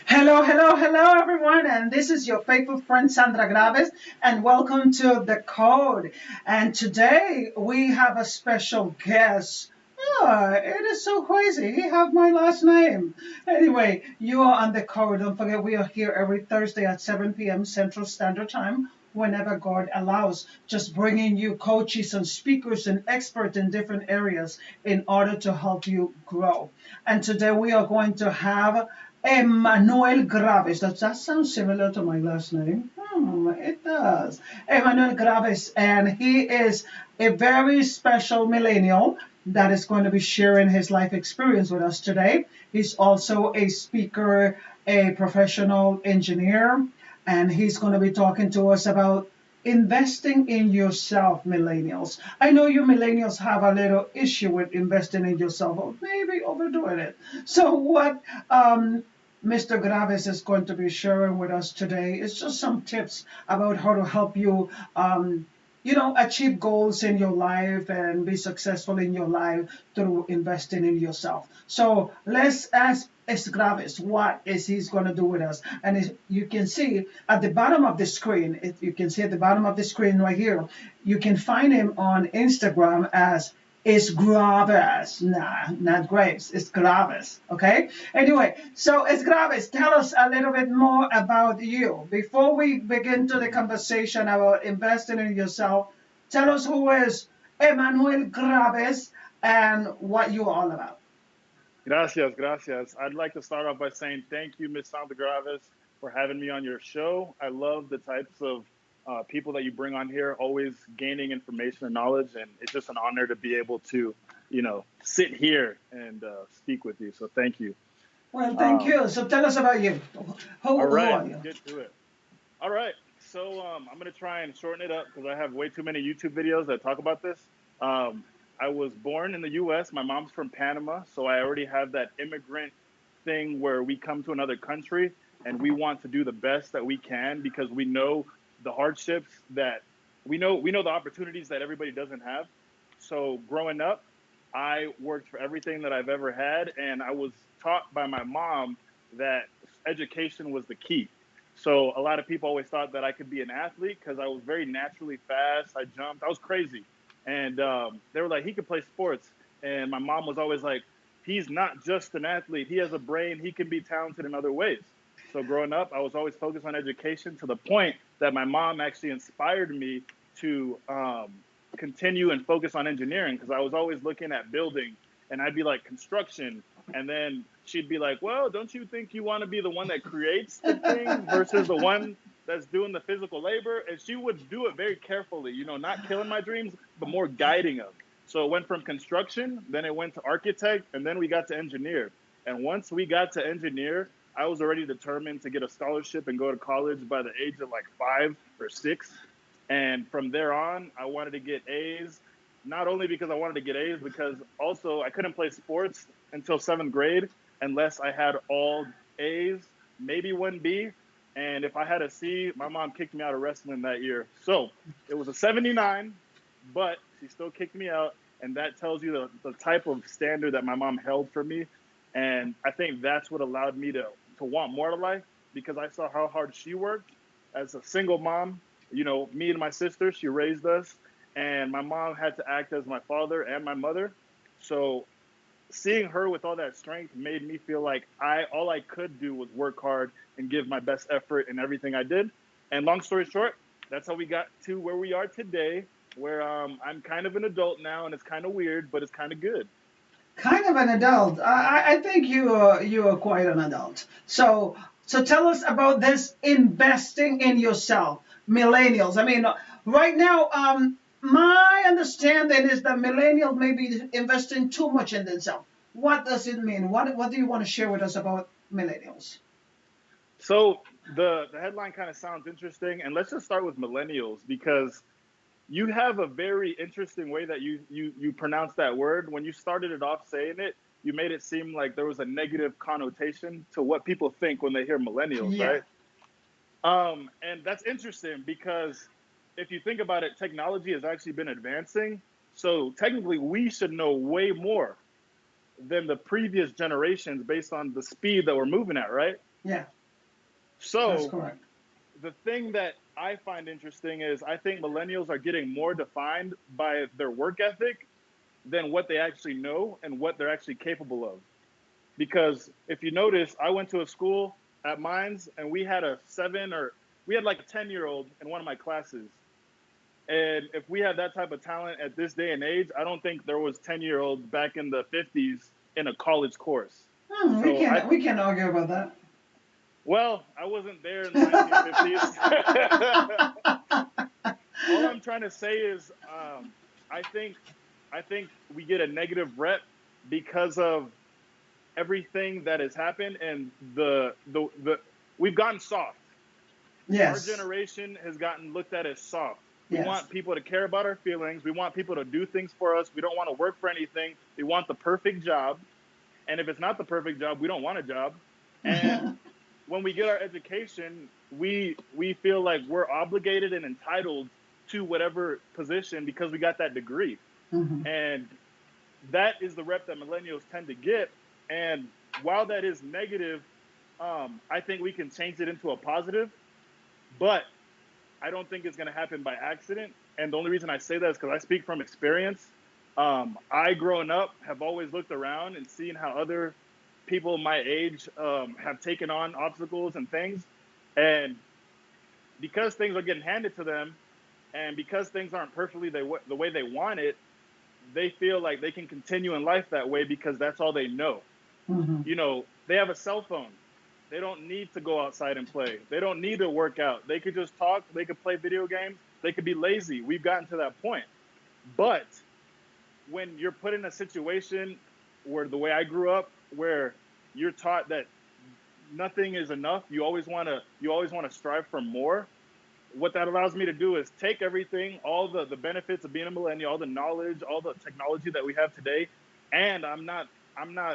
Hello, hello, hello, everyone. And this is your faithful friend Sandra Graves, and welcome to The Code. And today we have a special guest. It is so crazy. He have my last name. Anyway, you are on The Code. Don't forget, we are here every Thursday at 7 p.m. Central Standard Time. Whenever God allows, just bringing you coaches and speakers and experts in different areas in order to help you grow. And today we are going to have Emmanuel Graves. Does that sound similar to my last name? It does. Emmanuel Graves, and he is a very special millennial that is going to be sharing his life experience with us today. He's also a speaker, a professional engineer, and he's going to be talking to us about investing in yourself, millennials. I know you millennials have a little issue with investing in yourself, or maybe overdoing it. So, what Mr. Graves is going to be sharing with us today is just some tips about how to help you, achieve goals in your life and be successful in your life through investing in yourself. So let's ask Graves what is he's going to do with us. And you can see at the bottom of the screen, if you can see at the bottom of the screen right here, you can find him on Instagram as is Graves. Nah, not Graves. It's Graves. Okay. Anyway, so it's Graves. Tell us a little bit more about you before we begin to the conversation about investing in yourself. Tell us who is Emmanuel Graves and what you're all about. Gracias, gracias. I'd like to start off by saying thank you, Ms. Sandra Graves, for having me on your show. I love the types of people that you bring on here, always gaining information and knowledge, and it's just an honor to be able to, sit here and speak with you. So thank you. Well, thank Um, you. So tell us about you. all Who right, are let's you? get to it. All right, so I'm gonna try and shorten it up because I have way too many YouTube videos that talk about this. Um, I was born in the U.S. My mom's from Panama, so I already have that immigrant thing where we come to another country and we want to do the best that we can because we know the hardships that we know the opportunities that everybody doesn't have. So growing up, I worked for everything that I've ever had, and I was taught by my mom that education was the key. So a lot of people always thought that I could be an athlete because I was very naturally fast. I jumped. I was crazy, and they were like, he could play sports. And my mom was always like, he's not just an athlete. He has a brain. He can be talented in other ways. So growing up, I was always focused on education to the point that my mom actually inspired me to continue and focus on engineering because I was always looking at building and I'd be like construction. And then she'd be like, well, don't you think you want to be the one that creates the things versus the one that's doing the physical labor? And she would do it very carefully, not killing my dreams, but more guiding them. So it went from construction, then it went to architect, and then we got to engineer. And once we got to engineer, I was already determined to get a scholarship and go to college by the age of like 5 or 6. And from there on, I wanted to get A's, not only because I wanted to get A's, because also I couldn't play sports until 7th grade unless I had all A's, maybe one B. And if I had a C, my mom kicked me out of wrestling that year. So it was a 79, but she still kicked me out. And that tells you the type of standard that my mom held for me. And I think that's what allowed me to want more to life because I saw how hard she worked as a single mom. Me and my sister, she raised us, and my mom had to act as my father and my mother. So seeing her with all that strength made me feel like I all I could do was work hard and give my best effort in everything I did. And long story short, that's how we got to where we are today, where I'm kind of an adult now, and it's kind of weird, but it's kind of good. Kind of an adult. I think you are quite an adult. So tell us about this investing in yourself, millennials. I mean, right now, my understanding is that millennials may be investing too much in themselves. What does it mean? What do you want to share with us about millennials? So the headline kind of sounds interesting, and let's just start with millennials because you have a very interesting way that you pronounce that word. When you started it off saying it, you made it seem like there was a negative connotation to what people think when they hear millennials, Yeah, right? And that's interesting because if you think about it, technology has actually been advancing. So technically, we should know way more than the previous generations based on the speed that we're moving at, right? Yeah, that's So correct. the thing that I find interesting is I think millennials are getting more defined by their work ethic than what they actually know and what they're actually capable of. Because if you notice, I went to a school at Mines and we had a we had like a 10-year-old in one of my classes. And if we had that type of talent at this day and age, I don't think there was 10-year-olds back in the 50s in a college course. We So can we can argue about that. well, I wasn't there in the 1950s. All I'm trying to say is, I think, I think we get a negative rep because of everything that has happened and the we've gotten soft. Our Yes, generation has gotten looked at as soft. We yes. want people to care about our feelings. We want people to do things for us. We don't want to work for anything. We want the perfect job. And if it's not the perfect job, we don't want a job. And when we get our education, we feel like we're obligated and entitled to whatever position because we got that degree. Hmm. And that is the rep that millennials tend to get. And while that is negative, I think we can change it into a positive. But I don't think it's going to happen by accident. And the only reason I say that is because I speak from experience. I, growing up, have always looked around and seen how other people my age have taken on obstacles and things. And because things are getting handed to them, and because things aren't perfectly the way they want it, they feel like they can continue in life that way because that's all they know. Hmm. You know, they have a cell phone. They don't need to go outside and play. They don't need to work out. They could just talk. They could play video games. They could be lazy. We've gotten to that point. But when you're put in a situation where the way I grew up, where you're taught that nothing is enough, you always want to strive for more. What that allows me to do is take everything, all the benefits of being a millennial, all the knowledge, all the technology that we have today, and I'm not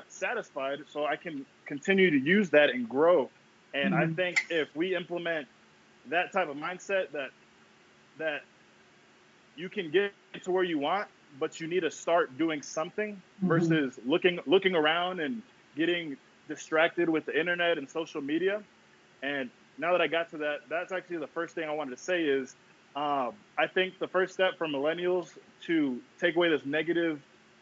satisfied, so I can continue to use that and grow. And I Hmm. think if we implement that type of mindset that you can get to where you want, but you need to start doing something Hmm. versus looking around and getting distracted with the internet and social media. And now that I got to that, that's actually the first thing I wanted to say is I think the first step for millennials to take away this negative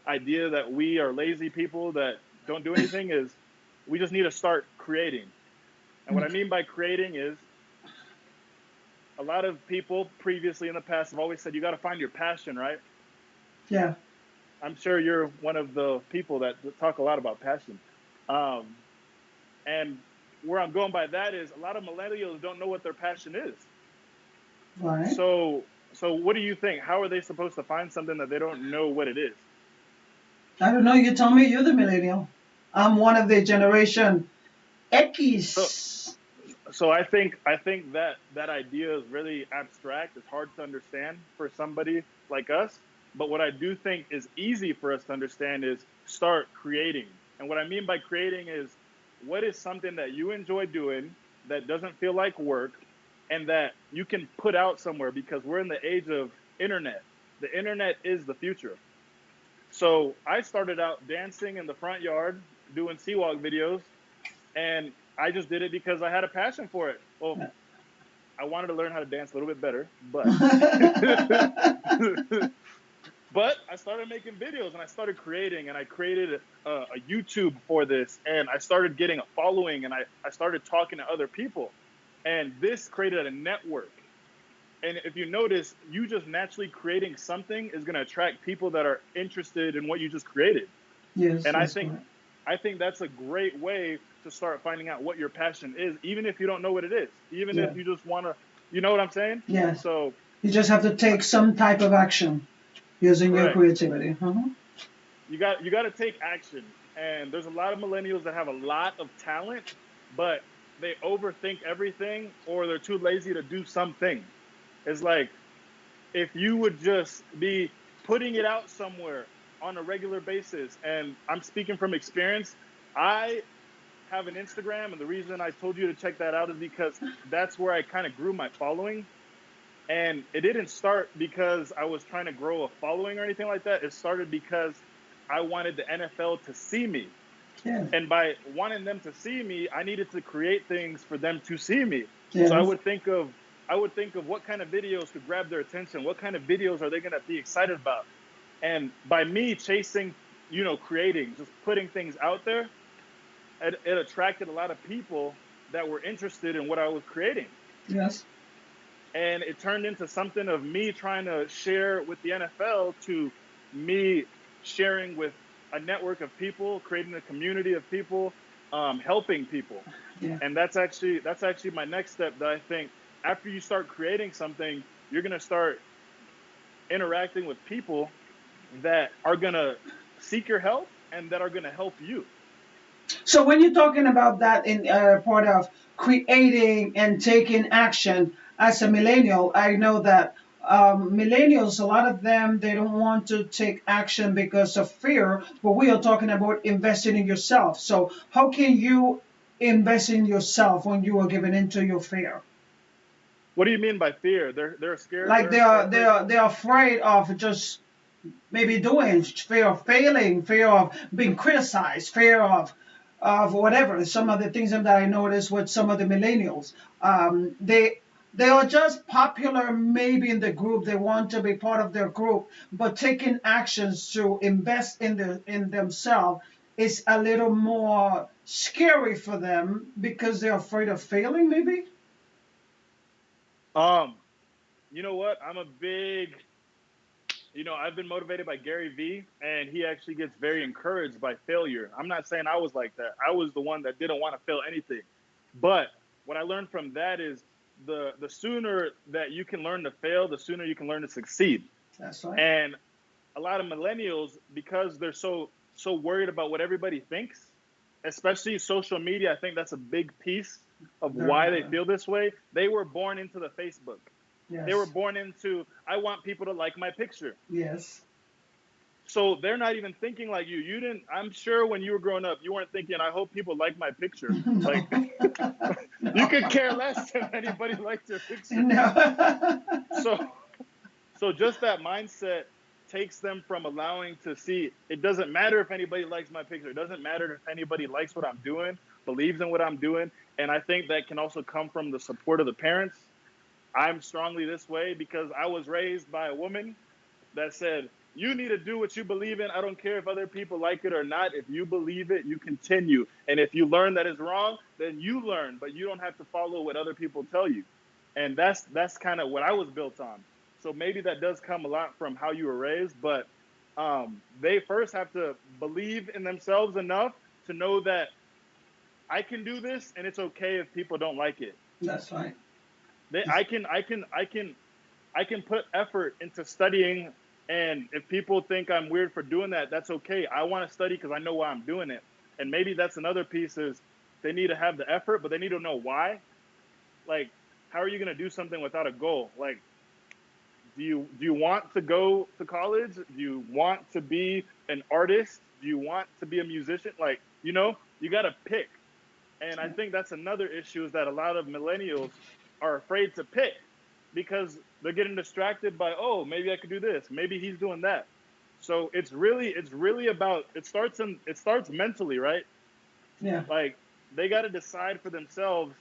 idea that we are lazy people that don't do anything is we just need to start creating. And what I Okay. mean by creating is a lot of people previously in the past have always said you got to find your passion, right? Yeah. I'm sure you're one of the people that talk a lot about passion. Um, and where I'm going by that is a lot of millennials don't know what their passion is. Right. So what do you think? How are they supposed to find something that they don't know what it is? I don't know. You told me you're the millennial. I'm one of the generation So X. so I think that idea is really abstract. It's hard to understand for somebody like us. But what I do think is easy for us to understand is start creating. And what I mean by creating is what is something that you enjoy doing that doesn't feel like work and that you can put out somewhere because we're in the age of internet. The internet is the future. So I started out dancing in the front yard, doing sea walk videos, and I just did it because I had a passion for it. Well, I wanted to learn how to dance a little bit better, but but I started making videos and I started creating and I created a YouTube for this and I started getting a following and I started talking to other people and this created a network. And if you notice, you just naturally creating something is going to attract people that are interested in what you just created. Yes, And I that's think correct. I think that's a great way to start finding out what your passion is, even if you don't know what it is, even Yeah. if you just want to, you know what I'm saying? Yes. So, You just have to take some type of action using your correct. creativity. Uh-huh. You got to take action. And there's a lot of millennials that have a lot of talent, but they overthink everything or they're too lazy to do something. It's like if you would just be putting it out somewhere on a regular basis, and I'm speaking from experience, I have an Instagram, and the reason I told you to check that out is because that's where I kind of grew my following. And it didn't start because I was trying to grow a following or anything like that. It started because I wanted the NFL to see me. Yeah. And by wanting them to see me, I needed to create things for them to see me. So Yes. I would think of what kind of videos could grab their attention, what kind of videos are they going to be excited about. And by me chasing, creating, just putting things out there, it attracted a lot of people that were interested in what I was creating. Yes. And it turned into something of me trying to share with the NFL to me sharing with a network of people, creating a community of people, helping people. Yeah. And that's actually my next step, that I think after you start creating something, you're going to start interacting with people that are going to seek your help and that are going to help you. So when you're talking about that in part of creating and taking action as a millennial, I know that millennials, a lot of them, they don't want to take action because of fear, but we are talking about investing in yourself. So how can you invest in yourself when you are giving into your fear? What do you mean by fear? They're scared. Like They're afraid. they're afraid of just maybe doing, fear of failing, fear of being criticized, fear of whatever. Some of the things that I noticed with some of the millennials, they are just popular maybe in the group. They want to be part of their group, but taking actions to invest in themselves is a little more scary for them because they're afraid of failing. Maybe. Um, you know what? I've been motivated by Gary Vee, and he actually gets very encouraged by failure. I'm not saying I was like that. I was the one that didn't want to fail anything. But what I learned from that is the sooner that you can learn to fail, the sooner you can learn to succeed. That's right. And a lot of millennials, because they're so worried about what everybody thinks, especially social media, I think that's a big piece of why they feel this way. They were born into the Facebook. They were Yes. born into, I want people to like my picture. Yes. So they're not even thinking like you. You didn't, I'm sure when you were growing up, you weren't thinking, I hope people like my picture. No. Like, you could care less if anybody likes your picture. No. So, so just that mindset takes them from allowing to see, it doesn't matter if anybody likes my picture. It doesn't matter if anybody likes what I'm doing, believes in what I'm doing. And I think that can also come from the support of the parents. I'm strongly this way because I was raised by a woman that said, you need to do what you believe in. I don't care if other people like it or not. If you believe it, you continue. And if you learn that it's wrong, then you learn, but you don't have to follow what other people tell you. And that's kind of what I was built on. So maybe that does come a lot from how you were raised, but they first have to believe in themselves enough to know that I can do this and it's okay if people don't like it. That's right. They, I can put effort into studying, and if people think I'm weird for doing that, that's okay. I want to study because I know why I'm doing it. And maybe that's another piece is they need to have the effort, but they need to know why. Like, how are you going to do something without a goal? Like, do you want to go to college? Do you want to be an artist? Do you want to be a musician? Like, you got to pick. And I think that's another issue is that a lot of millennials are afraid to pick because they're getting distracted by, oh, maybe I could do this, maybe he's doing that. So it's really about it starts mentally, right? Yeah. Like they got to decide for themselves,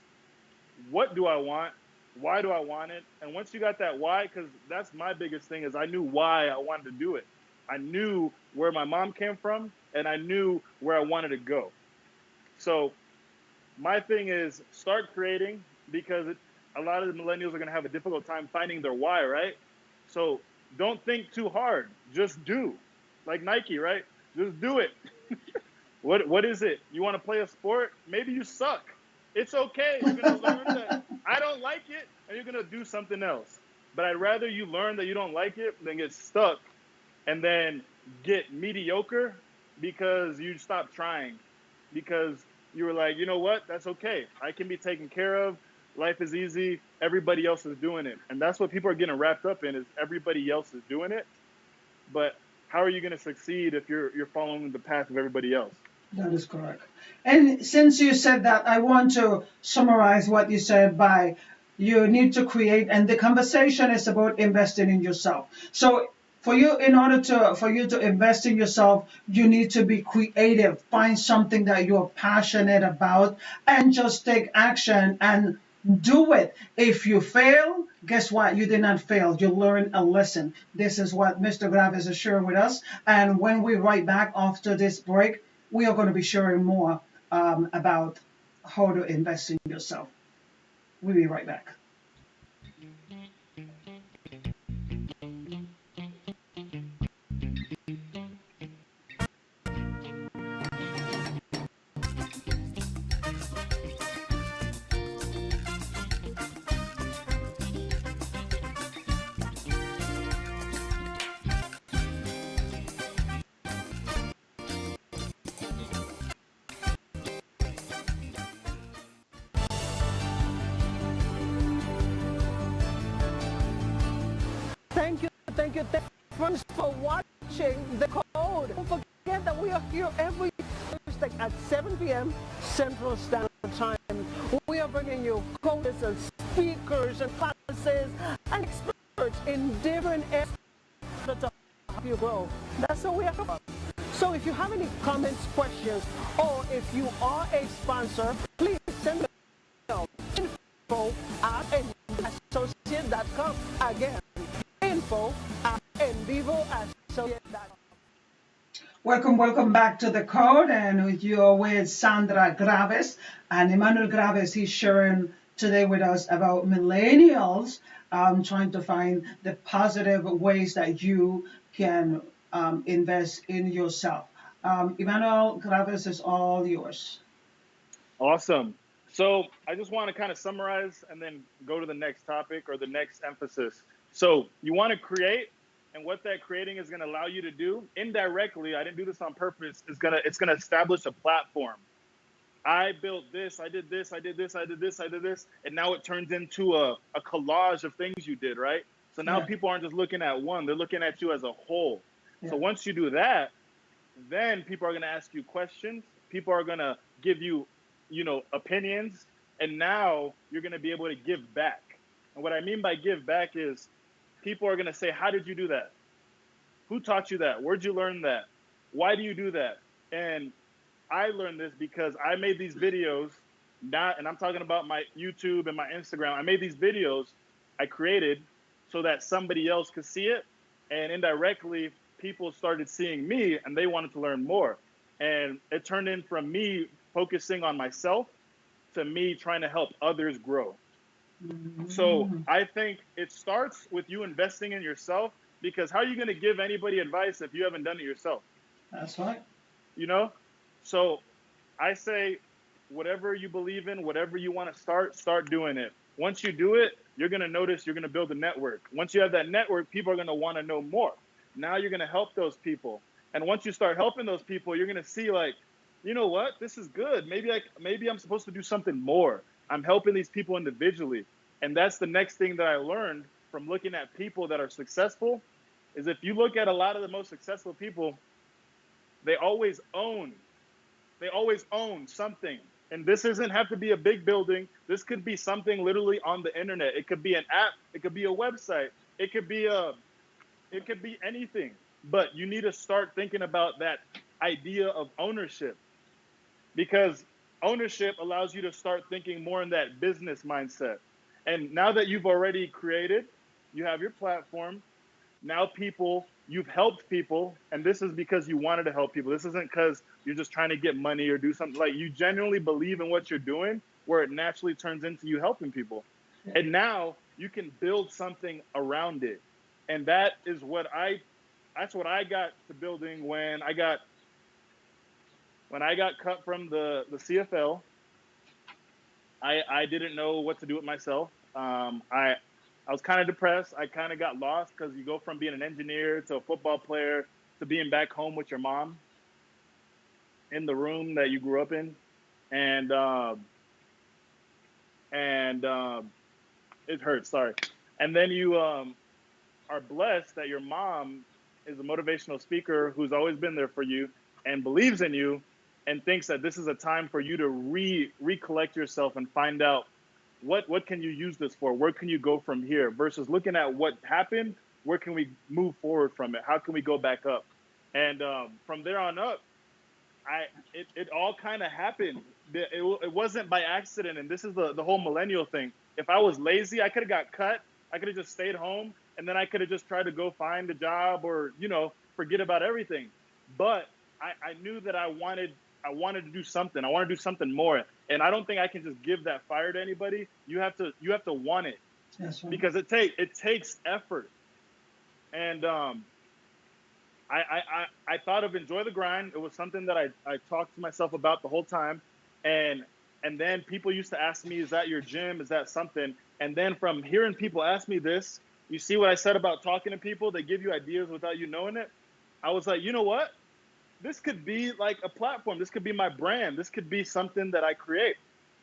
what do I want? Why do I want it? And once you got that why, because that's my biggest thing is I knew why I wanted to do it. I knew where my mom came from and I knew where I wanted to go. So my thing is start creating because a lot of the millennials are going to have a difficult time finding their why, right? So don't think too hard. Just do. Like Nike, right? Just do it. What is it? You want to play a sport? Maybe you suck. It's okay. You're going to learn that I don't like it and you're going to do something else. But I'd rather you learn that you don't like it than get stuck and then get mediocre because you stopped trying. Because you were like, you know what? That's okay. I can be taken care of. Life is easy. Everybody else is doing it. And that's what people are getting wrapped up in is everybody else is doing it. But how are you going to succeed if you're following the path of everybody else? That is correct. And since you said that, I want to summarize what you said by you need to create, and the conversation is about investing in yourself. So For you to invest in yourself, you need to be creative. Find something that you're passionate about and just take action and do it. If you fail, guess what? You did not fail. You learned a lesson. This is what Mr. Graves is sharing with us. And when we right back after this break, we are going to be sharing more about how to invest in yourself. We'll be right back. Thank you, friends, for watching The Code. Don't forget that we are here every Thursday at 7 p.m. Central Standard Time. We are bringing you coaches and speakers and classes and experts in different areas to help you grow. That's what we are about. So if you have any comments, questions, or if you are a sponsor, please send me info@associate.com. Again, info@envivoassociate.com. Welcome back to The Code, and you're with Sandra Graves and Emmanuel Graves. He's sharing today with us about millennials, trying to find the positive ways that you can invest in yourself. Emmanuel Graves is all yours. Awesome. So I just want to kind of summarize and then go to the next topic or the next emphasis. So you want to create, and what that creating is going to allow you to do indirectly, I didn't do this on purpose, it's gonna establish a platform. I built this, I did this, I did this, I did this, I did this, and now it turns into a collage of things you did, right? So now Yeah. people aren't just looking at one, they're looking at you as a whole. Yeah. So once you do that, then people are going to ask you questions. People are going to give you, opinions. And now you're going to be able to give back. And what I mean by give back is people are going to say, how did you do that? Who taught you that? Where'd you learn that? Why do you do that? And I learned this because I made these videos, and I'm talking about my YouTube and my Instagram. I made these videos I created so that somebody else could see it. And indirectly, people started seeing me and they wanted to learn more. And it turned in from me focusing on myself to me trying to help others grow. So Mhm. I think it starts with you investing in yourself, because how are you going to give anybody advice if you haven't done it yourself? That's right. You know? So I say, whatever you believe in, whatever you want to start doing it. Once you do it, you're going to notice you're going to build a network. Once you have that network, people are going to want to know more. Now you're going to help those people. And once you start helping those people, you're going to see, like, you know what? This is good. Maybe I'm supposed to do something more. I'm helping these people individually. And that's the next thing that I learned from looking at people that are successful is if you look at a lot of the most successful people, they always own they always own something. And this doesn't have to be a big building. This could be something literally on the internet. It could be an app. It could be a website. It could be anything. But you need to start thinking about that idea of ownership, because ownership allows you to start thinking more in that business mindset. And now that you've already created, you have your platform, now you've helped people, and this is because you wanted to help people. This isn't because you're just trying to get money or do something. Like, you genuinely believe in what you're doing, where it naturally turns into you helping people. And now you can build something around it. And that's what I got to building when I got cut from the CFL. I didn't know what to do with myself. I was kind of depressed. I kind of got lost, because you go from being an engineer to a football player to being back home with your mom in the room that you grew up in, and it hurts. Sorry. And then you are blessed that your mom is a motivational speaker who's always been there for you and believes in you, and thinks that this is a time for you to recollect yourself and find out what can you use this for? Where can you go from here? Versus looking at what happened, where can we move forward from it? How can we go back up? And from there on up, it all kind of happened. It wasn't by accident. And this is the whole millennial thing. If I was lazy, I could have got cut. I could have just stayed home, and then I could have just tried to go find a job or, forget about everything. But I knew that I wanted to do something. I want to do something more. And I don't think I can just give that fire to anybody. You have to want it. That's right. Because it takes effort. And I thought of enjoy the grind. It was something that I talked to myself about the whole time. And then people used to ask me, is that your gym? Is that something? And then from hearing people ask me this, you see what I said about talking to people? They give you ideas without you knowing it. I was like, you know what? This could be like a platform. This could be my brand. This could be something that I create.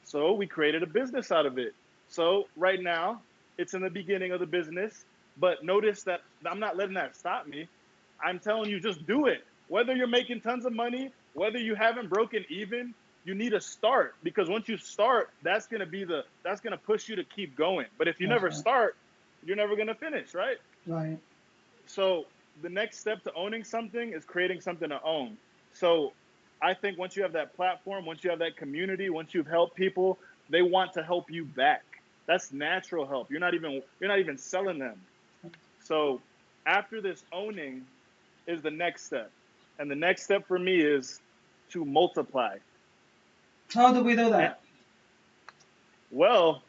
So we created a business out of it. So right now, it's in the beginning of the business. But notice that I'm not letting that stop me. I'm telling you, just do it. Whether you're making tons of money, whether you haven't broken even, you need to start, because once you start, that's gonna push you to keep going. But if you never start, you're never gonna finish, right? Right. So the next step to owning something is creating something to own. So I think once you have that platform, once you have that community, once you've helped people, they want to help you back. That's natural help. You're not even selling them. So after this, owning is the next step. And the next step for me is to multiply. How do we do that? Well,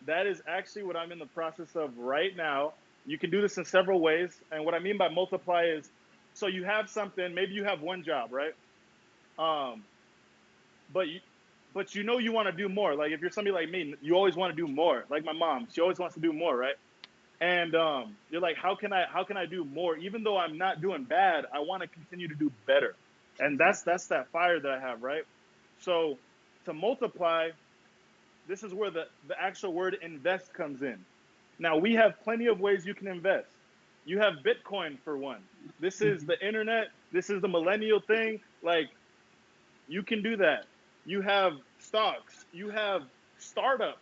that is actually what I'm in the process of right now. You can do this in several ways. And what I mean by multiply is, so you have something, maybe you have one job, right? But you want to do more. Like if you're somebody like me, you always want to do more. Like my mom, she always wants to do more, right? And you're like, how can I do more? Even though I'm not doing bad, I want to continue to do better. And that's that fire that I have, right? So to multiply, this is where the actual word invest comes in. Now, we have plenty of ways you can invest. You have Bitcoin for one. This is the internet. This is the millennial thing. Like, you can do that. You have stocks. You have startups.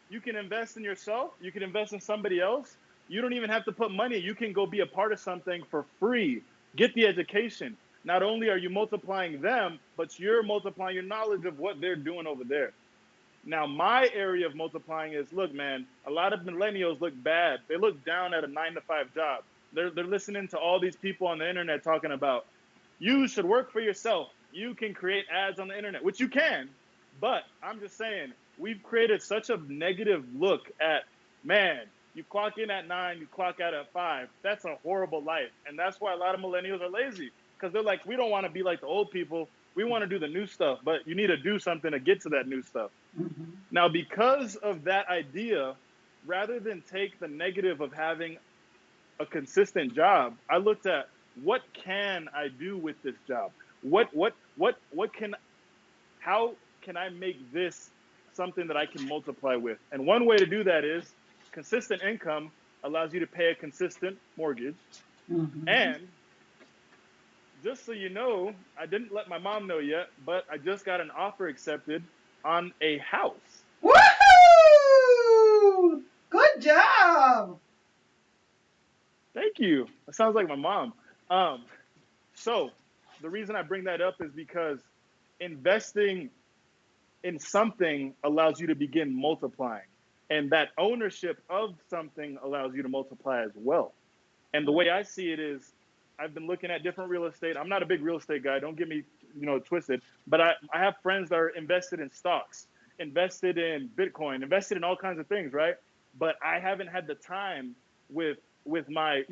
You can invest in yourself. You can invest in somebody else. You don't even have to put money. You can go be a part of something for free. Get the education. Not only are you multiplying them, but you're multiplying your knowledge of what they're doing over there. Now, my area of multiplying is, look, man, a lot of millennials look bad. They look down at a 9-to-5 job. They're listening to all these people on the internet talking about, you should work for yourself. You can create ads on the internet, which you can. But I'm just saying, we've created such a negative look at, man, you clock in at 9, you clock out at 5. That's a horrible life. And that's why a lot of millennials are lazy, because they're like, we don't want to be like the old people. We want to do the new stuff, but you need to do something to get to that new stuff. Mm-hmm. Now, because of that idea, rather than take the negative of having a consistent job, I looked at, what can I do with this job? How can I make this something that I can multiply with? And one way to do that is consistent income allows you to pay a consistent mortgage. Mm-hmm. And just so you know, I didn't let my mom know yet, but I just got an offer accepted on a house. Woohoo! Good job! Thank you. That sounds like my mom. So the reason I bring that up is because investing in something allows you to begin multiplying. And that ownership of something allows you to multiply as well. And the way I see it is, I've been looking at different real estate. I'm not a big real estate guy. Don't get me, twisted. But I have friends that are invested in stocks, invested in Bitcoin, invested in all kinds of things, right? But I haven't had the time with my,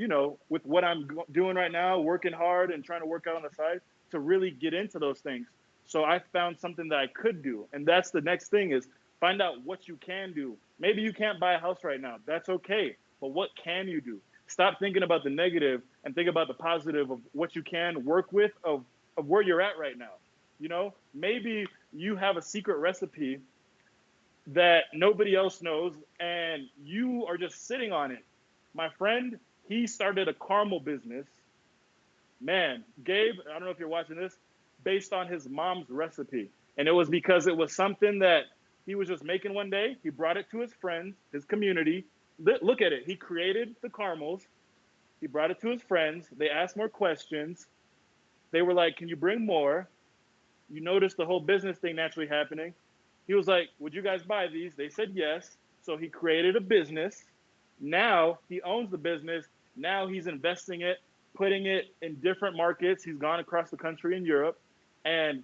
with what I'm doing right now, working hard and trying to work out on the side, to really get into those things. So I found something that I could do. And that's the next thing, is find out what you can do. Maybe you can't buy a house right now. That's okay. But what can you do? Stop thinking about the negative and think about the positive of what you can work with, of where you're at right now. Maybe you have a secret recipe that nobody else knows and you are just sitting on it. My friend, he started a caramel business. Man, Gabe, I don't know if you're watching this, based on his mom's recipe. And it was because it was something that he was just making one day. He brought it to his friends, his community. Look at it. He created the caramels. He brought it to his friends. They asked more questions. They were like, can you bring more? You notice the whole business thing naturally happening. He was like, would you guys buy these? They said yes. So he created a business. Now he owns the business. Now he's investing it, putting it in different markets. He's gone across the country in Europe. And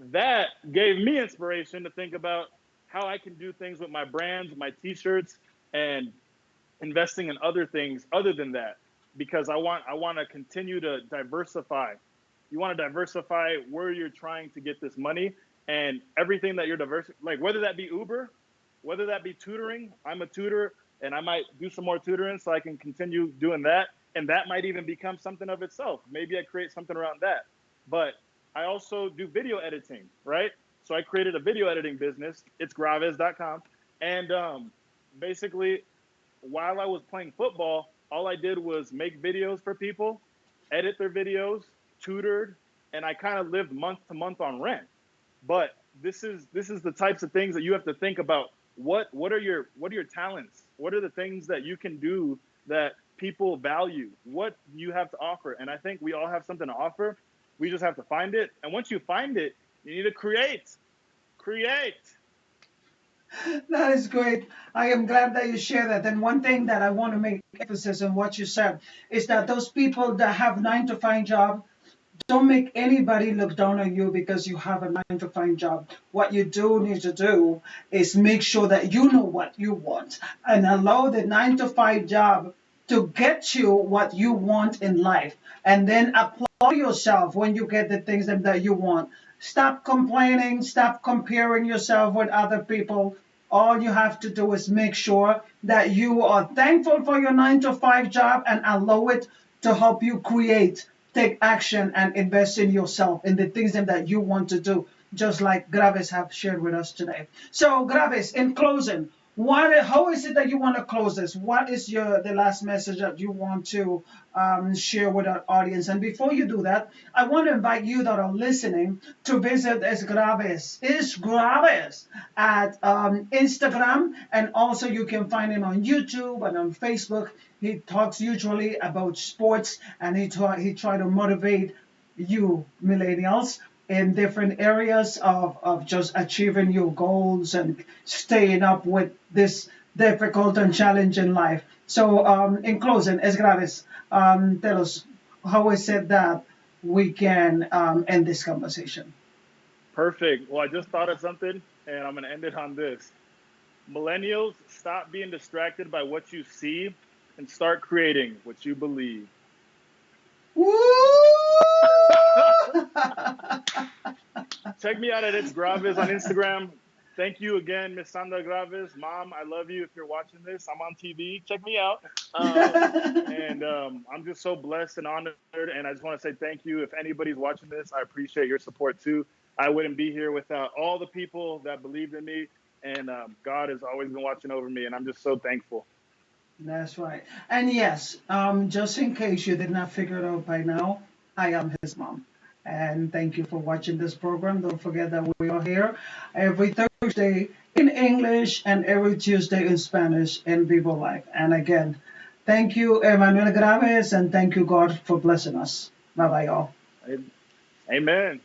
that gave me inspiration to think about how I can do things with my brands, my t-shirts, and investing in other things other than that, because I want to continue to diversify. You want to diversify where you're trying to get this money, and everything that you're diverse, like whether that be Uber, whether that be tutoring. I'm a tutor, and I might do some more tutoring so I can continue doing that, and that might even become something of itself. Maybe I create something around that. But I also do video editing, right? So I created a video editing business. It's graves.com, and basically, while I was playing football, all I did was make videos for people, edit their videos, tutored, and I kind of lived month to month on rent. But this is the types of things that you have to think about. What are your talents? What are the things that you can do that people value? What you have to offer? And I think we all have something to offer. We just have to find it. And once you find it, you need to create. Create. That is great. I am glad that you share that. And one thing that I want to make emphasis on what you said is that those people that have 9 to 5 job, don't make anybody look down on you because you have a 9 to 5 job. What you do need to do is make sure that you know what you want and allow the 9 to 5 job to get you what you want in life. And then apply yourself when you get the things that you want. Stop complaining, stop comparing yourself with other people. All you have to do is make sure that you are thankful for your 9 to 5 job and allow it to help you create, take action, and invest in yourself, in the things that you want to do, just like Graves have shared with us today. So, Graves, in closing, how is it that you want to close this? What is the last message that you want to share with our audience? And before you do that, I want to invite you that are listening to visit Es Graves at Instagram, and also you can find him on YouTube and on Facebook. He talks usually about sports, and he try to motivate you millennials in different areas of just achieving your goals and staying up with this difficult and challenging life. So in closing, Esgraves, tell us how is it that we can end this conversation. Perfect. Well, I just thought of something, and I'm going to end it on this. Millennials, stop being distracted by what you see and start creating what you believe. Woo! Check me out at It's Graves on Instagram. Thank you again, Miss Sandra Graves. Mom, I love you. If you're watching this, I'm on TV. Check me out. I'm just so blessed and honored. And I just want to say thank you. If anybody's watching this, I appreciate your support too. I wouldn't be here without all the people that believed in me. And God has always been watching over me. And I'm just so thankful. That's right. And yes, just in case you did not figure it out by now, I am his mom. And thank you for watching this program. Don't forget that we are here every Thursday in English and every Tuesday in Spanish in Vivo Life. And again, thank you, Emmanuel Graves, and thank you, God, for blessing us. Bye bye, y'all. Amen.